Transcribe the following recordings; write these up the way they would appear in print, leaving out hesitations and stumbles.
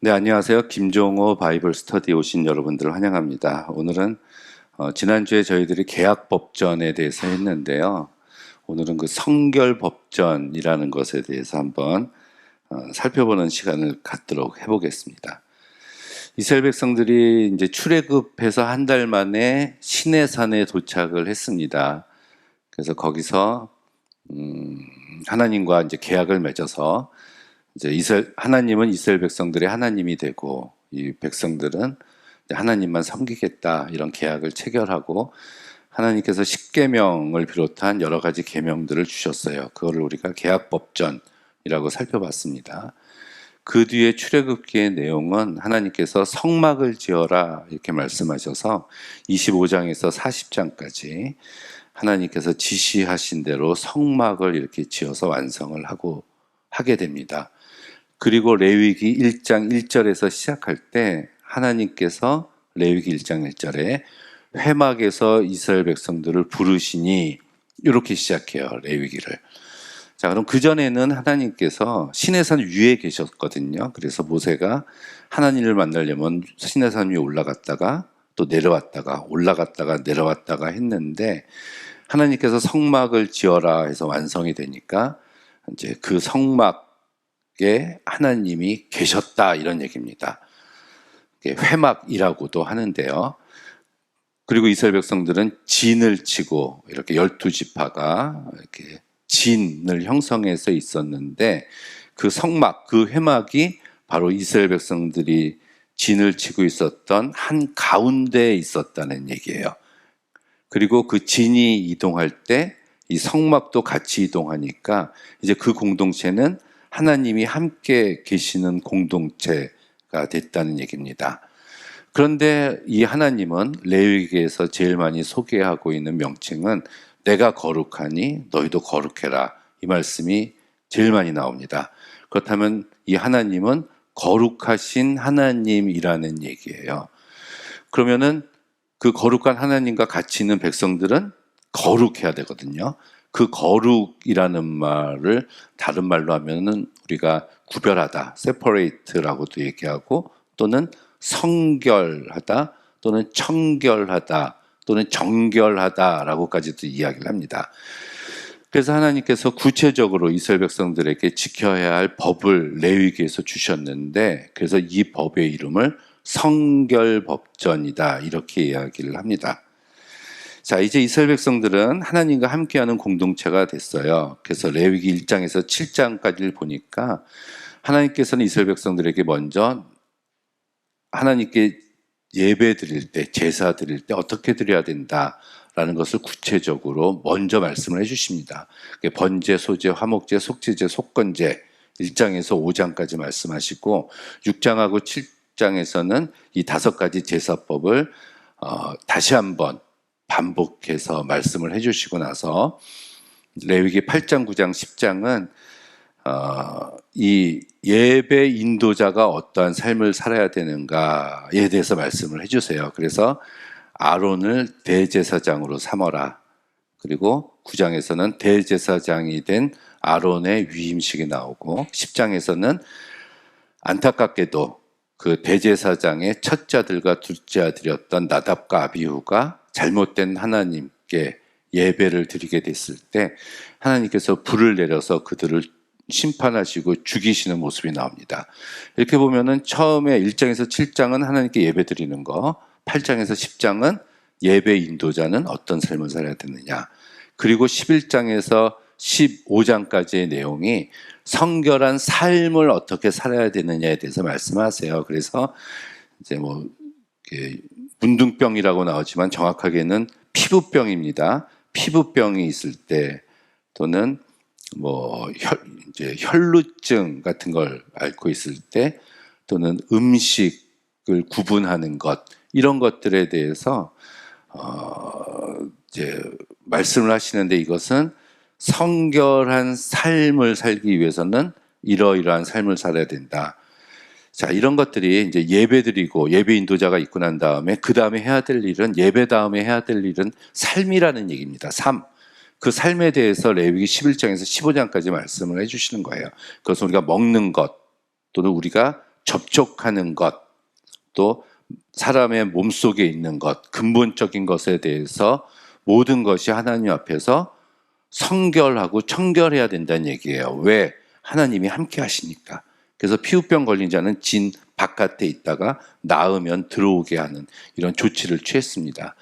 네, 안녕하세요. 김종호 바이블 스터디에 오신 여러분들을 환영합니다. 오늘은 지난주에 저희들이 계약법전에 대해서 했는데요. 오늘은 그 성결법전이라는 것에 대해서 한번 살펴보는 시간을 갖도록 해보겠습니다. 이스라엘 백성들이 이제 출애굽해서 한 달 만에 시내산에 도착을 했습니다. 그래서 거기서 하나님과 이제 계약을 맺어서 이제 하나님은 이스라엘 백성들의 하나님이 되고 이 백성들은 하나님만 섬기겠다 이런 계약을 체결하고 하나님께서 십계명을 비롯한 여러 가지 계명들을 주셨어요. 그거를 우리가 계약법전이라고 살펴봤습니다. 그 뒤에 출애굽기의 내용은 하나님께서 성막을 지어라 이렇게 말씀하셔서 25장에서 40장까지 하나님께서 지시하신 대로 성막을 이렇게 지어서 완성을 하게 됩니다. 그리고 레위기 1장 1절에서 시작할 때 하나님께서 레위기 1장 1절에 회막에서 이스라엘 백성들을 부르시니 이렇게 시작해요. 레위기를. 자, 그럼 그전에는 하나님께서 시내산 위에 계셨거든요. 그래서 모세가 하나님을 만나려면 시내산 위에 올라갔다가 또 내려왔다가 올라갔다가 내려왔다가 했는데 하나님께서 성막을 지어라 해서 완성이 되니까 이제 그 성막에 하나님이 계셨다 이런 얘기입니다. 회막이라고도 하는데요. 그리고 이스라엘 백성들은 진을 치고 이렇게 12지파가 이렇게 진을 형성해서 있었는데 그 성막, 그 회막이 바로 이스라엘 백성들이 진을 치고 있었던 한 가운데에 있었다는 얘기예요. 그리고 그 진이 이동할 때 이 성막도 같이 이동하니까 이제 그 공동체는 하나님이 함께 계시는 공동체가 됐다는 얘기입니다. 그런데 이 하나님은 레위기에서 제일 많이 소개하고 있는 명칭은 내가 거룩하니 너희도 거룩해라 이 말씀이 제일 많이 나옵니다. 그렇다면 이 하나님은 거룩하신 하나님이라는 얘기예요. 그러면은 그 거룩한 하나님과 같이 있는 백성들은 거룩해야 되거든요. 그 거룩이라는 말을 다른 말로 하면은 우리가 구별하다, separate라고도 얘기하고 또는 성결하다 또는 청결하다 또는 정결하다라고까지도 이야기를 합니다. 그래서 하나님께서 구체적으로 이스라엘 백성들에게 지켜야 할 법을 레위기에서 주셨는데 그래서 이 법의 이름을 성결법전이다 이렇게 이야기를 합니다. 자, 이제 이스라엘 백성들은 하나님과 함께하는 공동체가 됐어요. 그래서 레위기 1장에서 7장까지를 보니까 하나님께서는 이스라엘 백성들에게 먼저 하나님께 예배 드릴 때, 제사 드릴 때 어떻게 드려야 된다라는 것을 구체적으로 먼저 말씀을 해주십니다. 번제, 소제, 화목제, 속죄제, 속건제 1장에서 5장까지 말씀하시고 6장하고 7장에서는 이 5가지 제사법을 다시 한번 반복해서 말씀을 해주시고 나서 레위기 8장, 9장, 10장은 이 예배 인도자가 어떠한 삶을 살아야 되는가에 대해서 말씀을 해주세요. 그래서 아론을 대제사장으로 삼어라. 그리고 9장에서는 대제사장이 된 아론의 위임식이 나오고 10장에서는 안타깝게도 그 대제사장의 첫째 아들과 둘째 아들이었던 나답과 아비후가 잘못된 하나님께 예배를 드리게 됐을 때 하나님께서 불을 내려서 그들을 심판하시고 죽이시는 모습이 나옵니다. 이렇게 보면은 처음에 1장에서 7장은 하나님께 예배 드리는 거, 8장에서 10장은 예배 인도자는 어떤 삶을 살아야 되느냐, 그리고 11장에서 15장까지의 내용이 성결한 삶을 어떻게 살아야 되느냐에 대해서 말씀하세요. 그래서 이제 뭐 문둥병이라고 나오지만 정확하게는 피부병입니다. 피부병이 있을 때 또는 이제 혈루증 같은 걸 앓고 있을 때 또는 음식을 구분하는 것 이런 것들에 대해서 이제 말씀을 하시는데 이것은 성결한 삶을 살기 위해서는 이러이러한 삶을 살아야 된다. 자, 이런 것들이 이제 예배드리고 예배 인도자가 있고 난 다음에 그 다음에 해야 될 일은 예배 다음에 해야 될 일은 삶이라는 얘기입니다. 삶. 그 삶에 대해서 레위기 11장에서 15장까지 말씀을 해주시는 거예요. 그것은 우리가 먹는 것 또는 우리가 접촉하는 것, 또 사람의 몸속에 있는 것, 근본적인 것에 대해서 모든 것이 하나님 앞에서 성결하고 청결해야 된다는 얘기예요. 왜? 하나님이 함께 하시니까. 그래서 피부병 걸린 자는 진 바깥에 있다가 나으면 들어오게 하는 이런 조치를 취했습니다.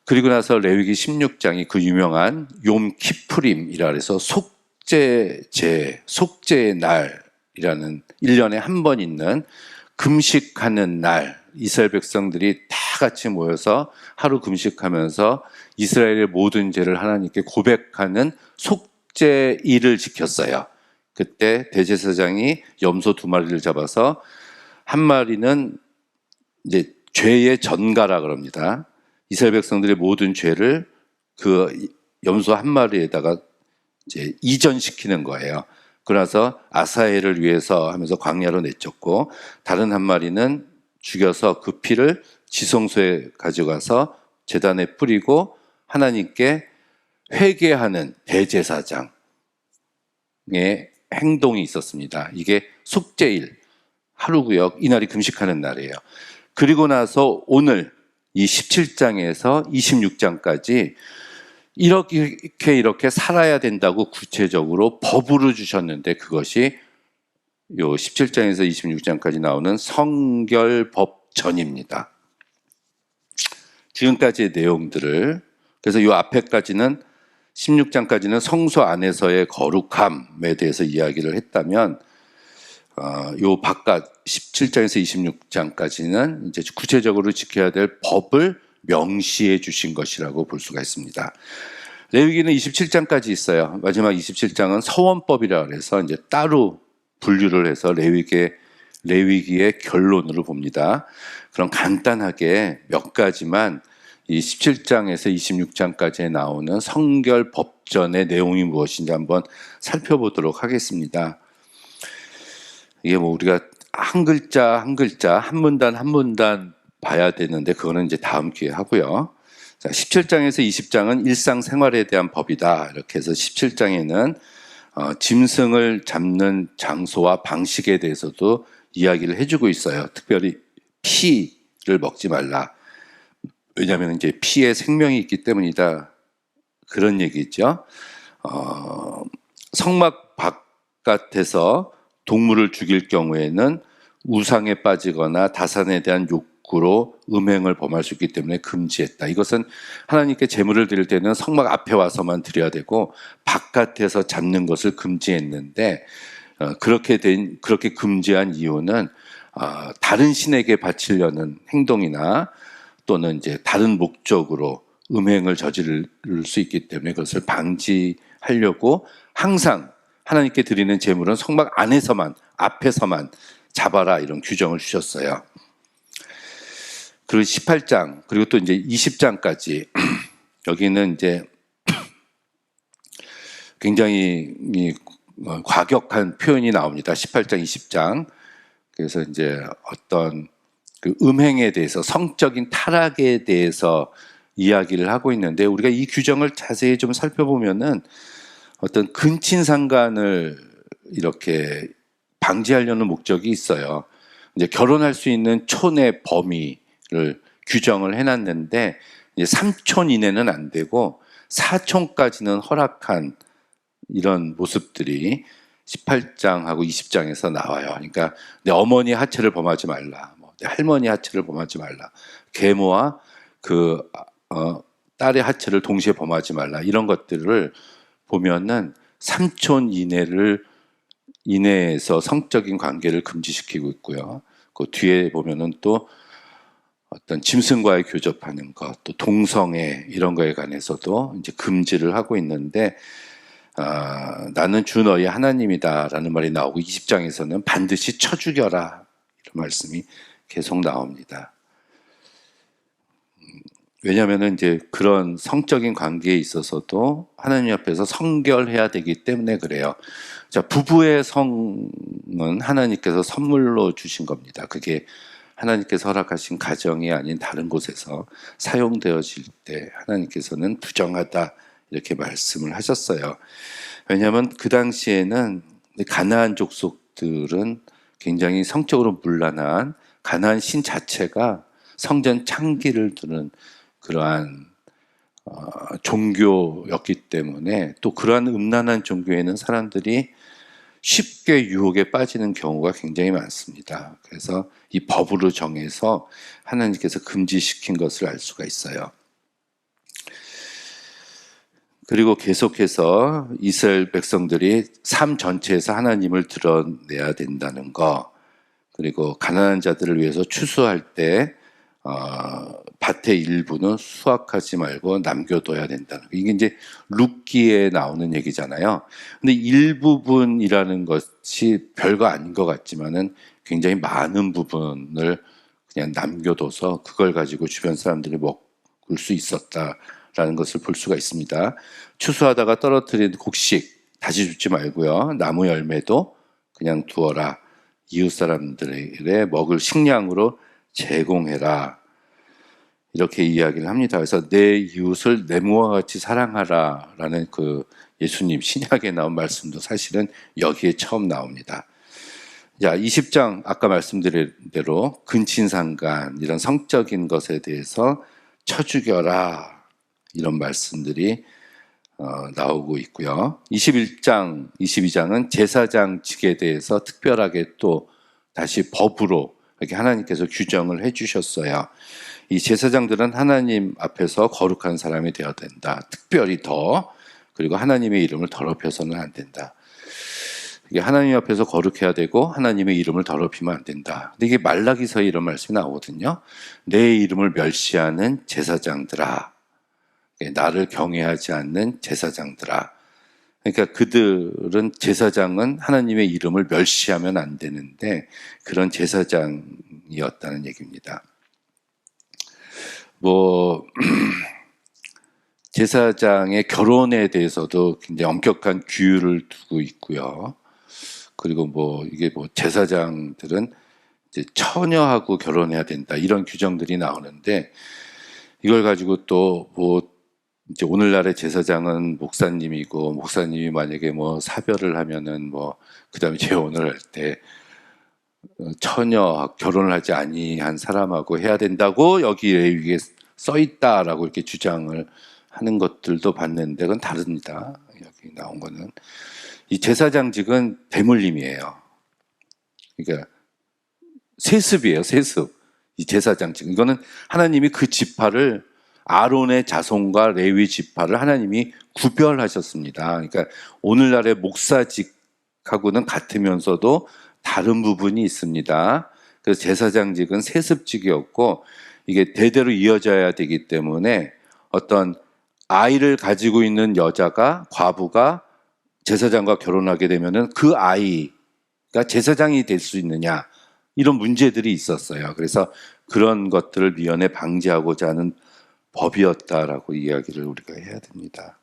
그리고 나서 레위기 16장이 그 유명한 욤 키프림이라 해서 속죄의 날이라는 1년에 한 번 있는 금식하는 날, 이스라엘 백성들이 다 같이 모여서 하루 금식하면서 이스라엘의 모든 죄를 하나님께 고백하는 속죄일을 지켰어요. 그때 대제사장이 염소 2마리를 잡아서 한 마리는 이제 죄의 전가라 그럽니다. 이스라엘 백성들의 모든 죄를 그 염소 한 마리에다가 이제 이전시키는 거예요. 그러나서 아사엘을 위해서 하면서 광야로 내쫓고, 다른 한 마리는 죽여서 그 피를 지성소에 가져가서 제단에 뿌리고 하나님께 회개하는 대제사장의 행동이 있었습니다. 이게 속죄일, 하루구역, 이날이 금식하는 날이에요. 그리고 나서 오늘 이 17장에서 26장까지 이렇게 살아야 된다고 구체적으로 법으로 주셨는데, 그것이 요 17장에서 26장까지 나오는 성결법전입니다. 지금까지의 내용들을, 그래서 요 앞에까지는 16장까지는 성소 안에서의 거룩함에 대해서 이야기를 했다면, 요 바깥 17장에서 26장까지는 이제 구체적으로 지켜야 될 법을 명시해 주신 것이라고 볼 수가 있습니다. 레위기는 27장까지 있어요. 마지막 27장은 서원법이라 그래서 이제 따로 분류를 해서 레위기의 결론으로 봅니다. 그럼 간단하게 몇 가지만 이 17장에서 26장까지에 나오는 성결법전의 내용이 무엇인지 한번 살펴보도록 하겠습니다. 이게 뭐 우리가 한 글자 한 글자, 한 문단 한 문단 봐야 되는데 그거는 이제 다음 기회에 하고요. 자, 17장에서 20장은 일상생활에 대한 법이다. 이렇게 해서 17장에는 짐승을 잡는 장소와 방식에 대해서도 이야기를 해주고 있어요. 특별히 피를 먹지 말라. 왜냐하면 이제 피에 생명이 있기 때문이다. 그런 얘기죠. 성막 바깥에서 동물을 죽일 경우에는 우상에 빠지거나 다산에 대한 욕구로 음행을 범할 수 있기 때문에 금지했다. 이것은 하나님께 제물을 드릴 때는 성막 앞에 와서만 드려야 되고 바깥에서 잡는 것을 금지했는데, 그렇게 금지한 이유는 다른 신에게 바치려는 행동이나 또는 이제 다른 목적으로 음행을 저지를 수 있기 때문에 그것을 방지하려고 항상 하나님께 드리는 제물은 성막 안에서만, 앞에서만 잡아라, 이런 규정을 주셨어요. 그리고 18장, 그리고 또 이제 20장까지 여기는 이제 굉장히 과격한 표현이 나옵니다. 18장, 20장. 그래서 이제 어떤 그 음행에 대해서, 성적인 타락에 대해서 이야기를 하고 있는데, 우리가 이 규정을 자세히 좀 살펴보면은 어떤 근친상간을 이렇게 방지하려는 목적이 있어요. 이제 결혼할 수 있는 촌의 범위를 규정을 해놨는데, 이제 3촌 이내는 안 되고 4촌까지는 허락한 이런 모습들이 18장하고 20장에서 나와요. 그러니까 내 어머니 하체를 범하지 말라, 내 할머니 하체를 범하지 말라, 계모와 그 딸의 하체를 동시에 범하지 말라, 이런 것들을 보면은 3촌 이내에서 성적인 관계를 금지시키고 있고요. 그 뒤에 보면은 또 어떤 짐승과의 교접하는 것, 또 동성애 이런 거에 관해서도 이제 금지를 하고 있는데, 나는 주 너희 하나님이다라는 말이 나오고 20장에서는 반드시 쳐 죽여라, 이런 말씀이 계속 나옵니다. 왜냐하면 이제 그런 성적인 관계에 있어서도 하나님 앞에서 성결해야 되기 때문에 그래요. 자, 부부의 성은 하나님께서 선물로 주신 겁니다. 그게 하나님께서 허락하신 가정이 아닌 다른 곳에서 사용되어질 때 하나님께서는 부정하다, 이렇게 말씀을 하셨어요. 왜냐하면 그 당시에는 가나안 족속들은 굉장히 성적으로 문란한 가나안 신 자체가 성전 창기를 두는 그러한 종교였기 때문에 또 그러한 음란한 종교에는 사람들이 쉽게 유혹에 빠지는 경우가 굉장히 많습니다. 그래서 이 법으로 정해서 하나님께서 금지시킨 것을 알 수가 있어요. 그리고 계속해서 이스라엘 백성들이 삶 전체에서 하나님을 드러내야 된다는 거, 그리고 가난한 자들을 위해서 추수할 때 밭의 일부는 수확하지 말고 남겨둬야 된다는 거. 이게 이제 룻기에 나오는 얘기잖아요. 근데 일부분이라는 것이 별거 아닌 것 같지만은 굉장히 많은 부분을 그냥 남겨둬서 그걸 가지고 주변 사람들이 먹을 수 있었다라는 것을 볼 수가 있습니다. 추수하다가 떨어뜨린 곡식 다시 줍지 말고요. 나무 열매도 그냥 두어라. 이웃 사람들에게 먹을 식량으로 제공해라. 이렇게 이야기를 합니다. 그래서 내 이웃을 내 몸과 같이 사랑하라 라는 그 예수님 신약에 나온 말씀도 사실은 여기에 처음 나옵니다. 자, 20장 아까 말씀드린 대로 근친상간 이런 성적인 것에 대해서 쳐 죽여라 이런 말씀들이 나오고 있고요. 21장, 22장은 제사장직에 대해서 특별하게 또 다시 법으로 이렇게 하나님께서 규정을 해주셨어요. 이 제사장들은 하나님 앞에서 거룩한 사람이 되어야 된다. 특별히 더. 그리고 하나님의 이름을 더럽혀서는 안 된다. 이게 하나님 앞에서 거룩해야 되고 하나님의 이름을 더럽히면 안 된다. 근데 이게 말라기서에 이런 말씀이 나오거든요. 내 이름을 멸시하는 제사장들아. 나를 경외하지 않는 제사장들아. 그러니까 그들은 제사장은 하나님의 이름을 멸시하면 안 되는데 그런 제사장이었다는 얘기입니다. 제사장의 결혼에 대해서도 굉장히 엄격한 규율을 두고 있고요. 그리고 이게 제사장들은 이제 처녀하고 결혼해야 된다 이런 규정들이 나오는데 이걸 가지고 또 이제 오늘날의 제사장은 목사님이고 목사님이 만약에 사별을 하면은 그다음에 재혼을 할 때 처녀 결혼을 하지 아니한 사람하고 해야 된다고 여기 레위기에 써 있다라고 이렇게 주장을 하는 것들도 봤는데 그건 다릅니다. 여기 나온 거는 이 제사장직은 대물림이에요. 그러니까 세습이에요, 세습. 이 제사장직 이거는 하나님이 그 지파를 아론의 자손과 레위 지파를 하나님이 구별하셨습니다. 그러니까 오늘날의 목사직하고는 같으면서도 다른 부분이 있습니다. 그래서 제사장직은 세습직이었고 이게 대대로 이어져야 되기 때문에 어떤 아이를 가지고 있는 여자가 과부가 제사장과 결혼하게 되면은 그 아이가 제사장이 될 수 있느냐 이런 문제들이 있었어요. 그래서 그런 것들을 미연에 방지하고자 하는 법이었다라고 이야기를 우리가 해야 됩니다.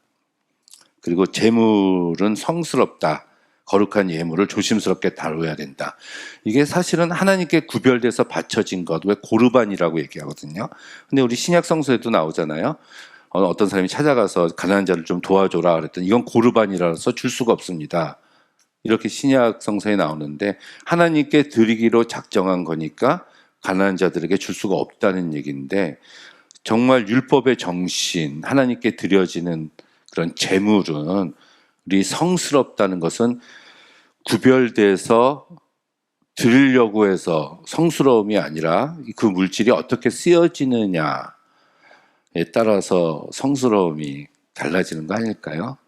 그리고 재물은 성스럽다. 거룩한 예물을 조심스럽게 다뤄야 된다. 이게 사실은 하나님께 구별돼서 바쳐진 것, 왜 고르반이라고 얘기하거든요. 근데 우리 신약 성서에도 나오잖아요. 어떤 사람이 찾아가서 가난한 자를 좀 도와줘라 그랬더니 이건 고르반이라서 줄 수가 없습니다. 이렇게 신약 성서에 나오는데 하나님께 드리기로 작정한 거니까 가난한 자들에게 줄 수가 없다는 얘기인데 정말 율법의 정신, 하나님께 드려지는 그런 재물은 우리 성스럽다는 것은 구별돼서 드리려고 해서 성스러움이 아니라 그 물질이 어떻게 쓰여지느냐에 따라서 성스러움이 달라지는 거 아닐까요?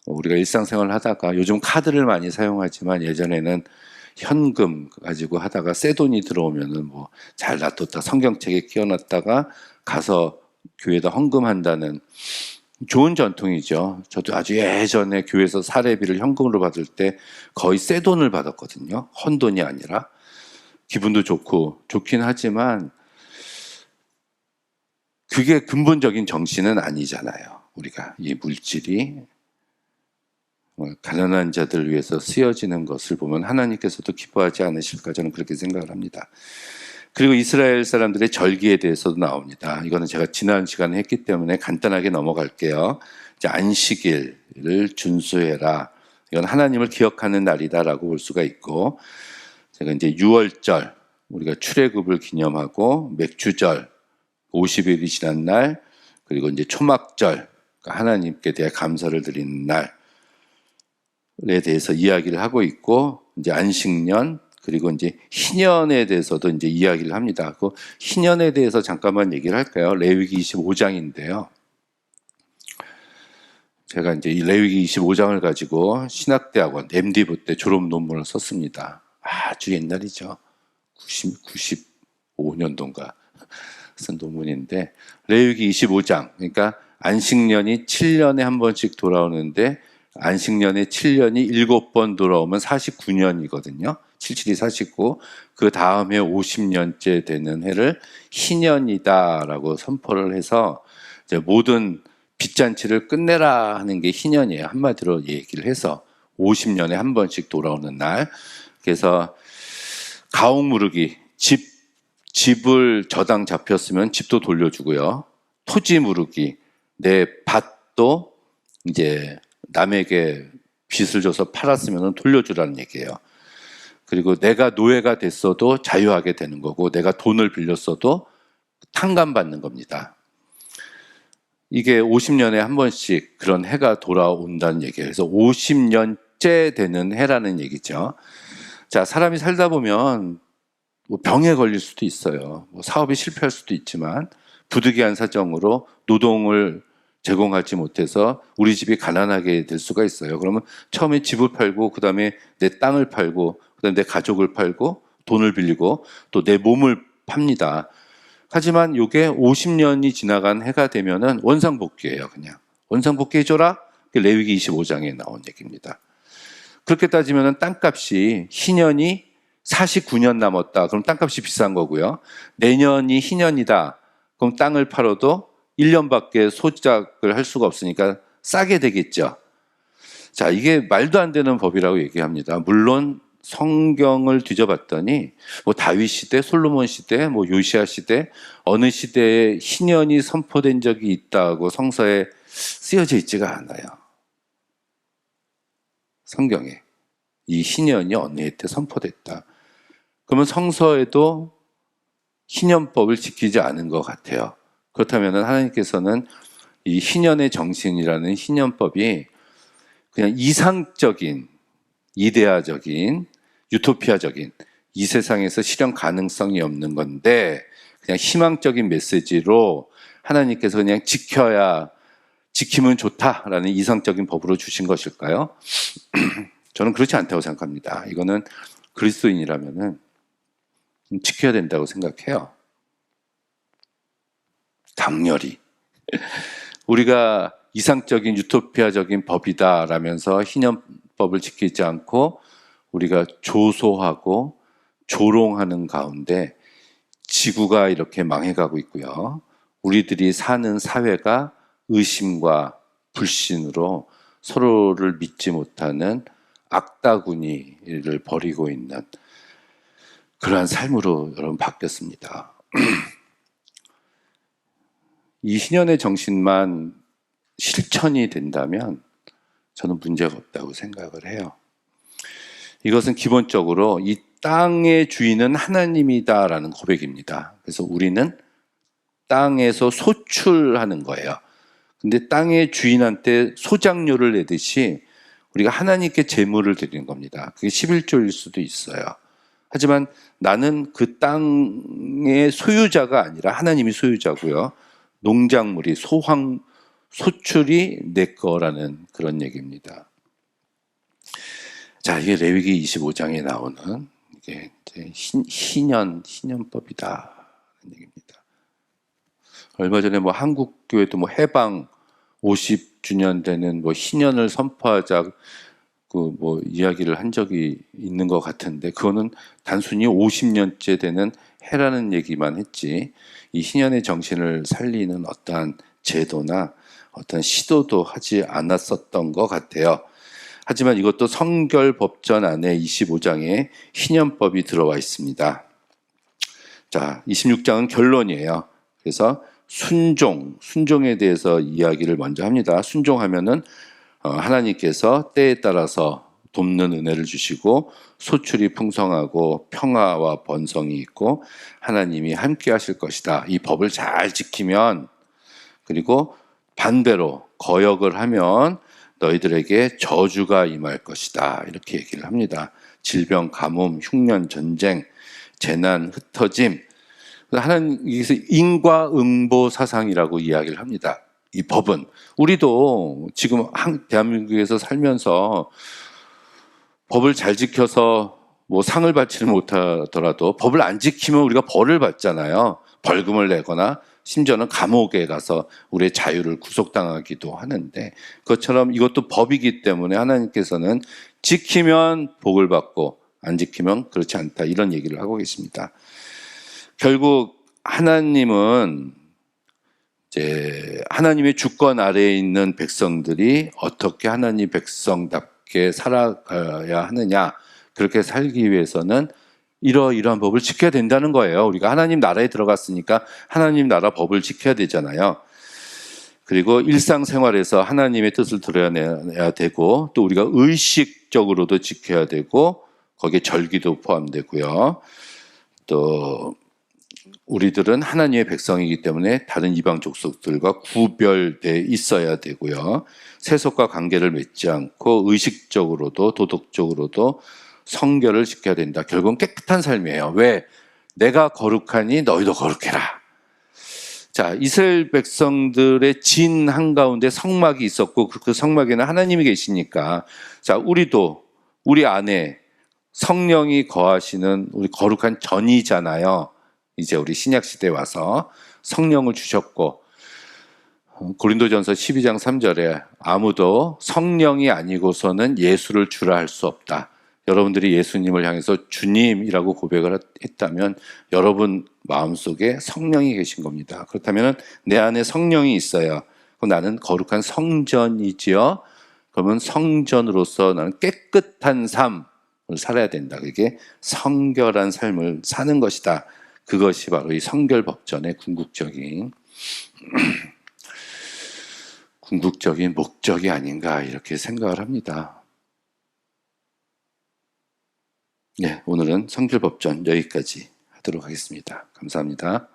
우리가 일상생활을 하다가 요즘 카드를 많이 사용하지만 예전에는 현금 가지고 하다가 새 돈이 들어오면은 잘 놔뒀다 성경책에 끼워놨다가 가서 교회에다 헌금한다는 좋은 전통이죠. 저도 아주 예전에 교회에서 사례비를 현금으로 받을 때 거의 새 돈을 받았거든요. 헌돈이 아니라. 기분도 좋고 좋긴 하지만 그게 근본적인 정신은 아니잖아요. 우리가 이 물질이 가난한 자들을 위해서 쓰여지는 것을 보면 하나님께서도 기뻐하지 않으실까 저는 그렇게 생각을 합니다. 그리고 이스라엘 사람들의 절기에 대해서도 나옵니다. 이거는 제가 지난 시간에 했기 때문에 간단하게 넘어갈게요. 이제 안식일을 준수해라. 이건 하나님을 기억하는 날이다라고 볼 수가 있고 제가 이제 유월절 우리가 출애굽을 기념하고 맥주절 50일이 지난 날 그리고 이제 초막절 하나님께 대해 감사를 드리는 날에 대해서 이야기를 하고 있고 이제 안식년 그리고 이제 희년에 대해서도 이제 이야기를 합니다. 그 희년에 대해서 잠깐만 얘기를 할까요? 레위기 25장인데요. 제가 이제 이 레위기 25장을 가지고 신학대학원 MD부 때 졸업 논문을 썼습니다. 아주 옛날이죠. 95년도인가 쓴 논문인데 레위기 25장 그러니까 안식년이 7년에 한 번씩 돌아오는데 안식년에 7년이 7번 돌아오면 49년이거든요. 77이 49. 그 다음에 50년째 되는 해를 희년이다라고 선포를 해서 이제 모든 빚잔치를 끝내라 하는 게 희년이에요. 한마디로 얘기를 해서 50년에 한 번씩 돌아오는 날. 그래서 가옥 무르기, 집을 저당 잡혔으면 집도 돌려주고요. 토지 무르기, 내 밭도 이제 남에게 빚을 줘서 팔았으면 돌려주라는 얘기예요. 그리고 내가 노예가 됐어도 자유하게 되는 거고 내가 돈을 빌렸어도 탕감받는 겁니다. 이게 50년에 한 번씩 그런 해가 돌아온다는 얘기예요. 그래서 50년째 되는 해라는 얘기죠. 자, 사람이 살다 보면 뭐 병에 걸릴 수도 있어요. 뭐 사업이 실패할 수도 있지만 부득이한 사정으로 노동을 제공하지 못해서 우리 집이 가난하게 될 수가 있어요. 그러면 처음에 집을 팔고 그다음에 내 땅을 팔고 그다음에 내 가족을 팔고 돈을 빌리고 또 내 몸을 팝니다. 하지만 이게 50년이 지나간 해가 되면은 원상복귀예요. 그냥 원상복귀 해줘라. 레위기 25장에 나온 얘기입니다. 그렇게 따지면은 땅값이 희년이 49년 남았다. 그럼 땅값이 비싼 거고요. 내년이 희년이다. 그럼 땅을 팔아도 1년밖에 소작을 할 수가 없으니까 싸게 되겠죠. 자, 이게 말도 안 되는 법이라고 얘기합니다. 물론 성경을 뒤져봤더니 뭐 다윗 시대, 솔로몬 시대, 뭐 요시야 시대 어느 시대에 희년이 선포된 적이 있다고 성서에 쓰여져 있지가 않아요. 성경에 이 희년이 어느 해 때 선포됐다. 그러면 성서에도 희년법을 지키지 않은 것 같아요. 그렇다면 하나님께서는 이 희년의 정신이라는 희년법이 그냥 이상적인, 이데아적인, 유토피아적인 이 세상에서 실현 가능성이 없는 건데 그냥 희망적인 메시지로 하나님께서 그냥 지키면 좋다라는 이상적인 법으로 주신 것일까요? 저는 그렇지 않다고 생각합니다. 이거는 그리스도인이라면은 지켜야 된다고 생각해요. 당연히. 우리가 이상적인 유토피아적인 법이다라면서 희년법을 지키지 않고 우리가 조소하고 조롱하는 가운데 지구가 이렇게 망해가고 있고요. 우리들이 사는 사회가 의심과 불신으로 서로를 믿지 못하는 악다구니를 벌이고 있는 그러한 삶으로 여러분 바뀌었습니다. 이 희년의 정신만 실천이 된다면 저는 문제가 없다고 생각을 해요. 이것은 기본적으로 이 땅의 주인은 하나님이다라는 고백입니다. 그래서 우리는 땅에서 소출하는 거예요. 근데 땅의 주인한테 소작료를 내듯이 우리가 하나님께 제물을 드리는 겁니다. 그게 11조일 수도 있어요. 하지만 나는 그 땅의 소유자가 아니라 하나님이 소유자고요. 농작물이 소출이 내 거라는 그런 얘기입니다. 자, 이게 레위기 25장에 나오는 이게 이제 희년법이다 얘기입니다. 얼마 전에 뭐 한국 교회도 뭐 해방 50주년 되는 뭐 희년을 선포하자 그 뭐 이야기를 한 적이 있는 것 같은데 그거는 단순히 50년째 되는 해라는 얘기만 했지 이 희년의 정신을 살리는 어떠한 제도나 어떤 시도도 하지 않았었던 것 같아요. 하지만 이것도 성결법전 안에 25장에 희년법이 들어와 있습니다. 자, 26장은 결론이에요. 그래서 순종에 대해서 이야기를 먼저 합니다. 순종하면은 하나님께서 때에 따라서 돕는 은혜를 주시고 소출이 풍성하고 평화와 번성이 있고 하나님이 함께 하실 것이다. 이 법을 잘 지키면, 그리고 반대로 거역을 하면 너희들에게 저주가 임할 것이다. 이렇게 얘기를 합니다. 질병, 가뭄, 흉년, 전쟁, 재난, 흩어짐. 하나님께서 인과응보 사상이라고 이야기를 합니다. 이 법은 우리도 지금 대한민국에서 살면서 법을 잘 지켜서 뭐 상을 받지는 못하더라도 법을 안 지키면 우리가 벌을 받잖아요. 벌금을 내거나 심지어는 감옥에 가서 우리의 자유를 구속당하기도 하는데, 그것처럼 이것도 법이기 때문에 하나님께서는 지키면 복을 받고 안 지키면 그렇지 않다, 이런 얘기를 하고 계십니다. 결국 하나님은 이제 하나님의 주권 아래에 있는 백성들이 어떻게 하나님 백성답게 살아가야 하느냐, 그렇게 살기 위해서는 이러이러한 법을 지켜야 된다는 거예요. 우리가 하나님 나라에 들어갔으니까 하나님 나라 법을 지켜야 되잖아요. 그리고 일상생활에서 하나님의 뜻을 드러내야 되고, 또 우리가 의식적으로도 지켜야 되고, 거기에 절기도 포함되고요. 또 우리들은 하나님의 백성이기 때문에 다른 이방 족속들과 구별돼 있어야 되고요. 세속과 관계를 맺지 않고 의식적으로도 도덕적으로도 성결을 지켜야 된다. 결국은 깨끗한 삶이에요. 왜? 내가 거룩하니 너희도 거룩해라. 자, 이스라엘 백성들의 진 한가운데 성막이 있었고, 그 성막에는 하나님이 계시니까, 자, 우리도 우리 안에 성령이 거하시는 우리 거룩한 전이잖아요. 이제 우리 신약 시대에 와서 성령을 주셨고, 고린도전서 12장 3절에 아무도 성령이 아니고서는 예수를 주라 할 수 없다. 여러분들이 예수님을 향해서 주님이라고 고백을 했다면 여러분 마음속에 성령이 계신 겁니다. 그렇다면 내 안에 성령이 있어요. 나는 거룩한 성전이지요. 그러면 성전으로서 나는 깨끗한 삶을 살아야 된다. 그게 성결한 삶을 사는 것이다. 그것이 바로 이 성결법전의 궁극적인 목적이 아닌가, 이렇게 생각을 합니다. 네, 오늘은 성결법전 여기까지 하도록 하겠습니다. 감사합니다.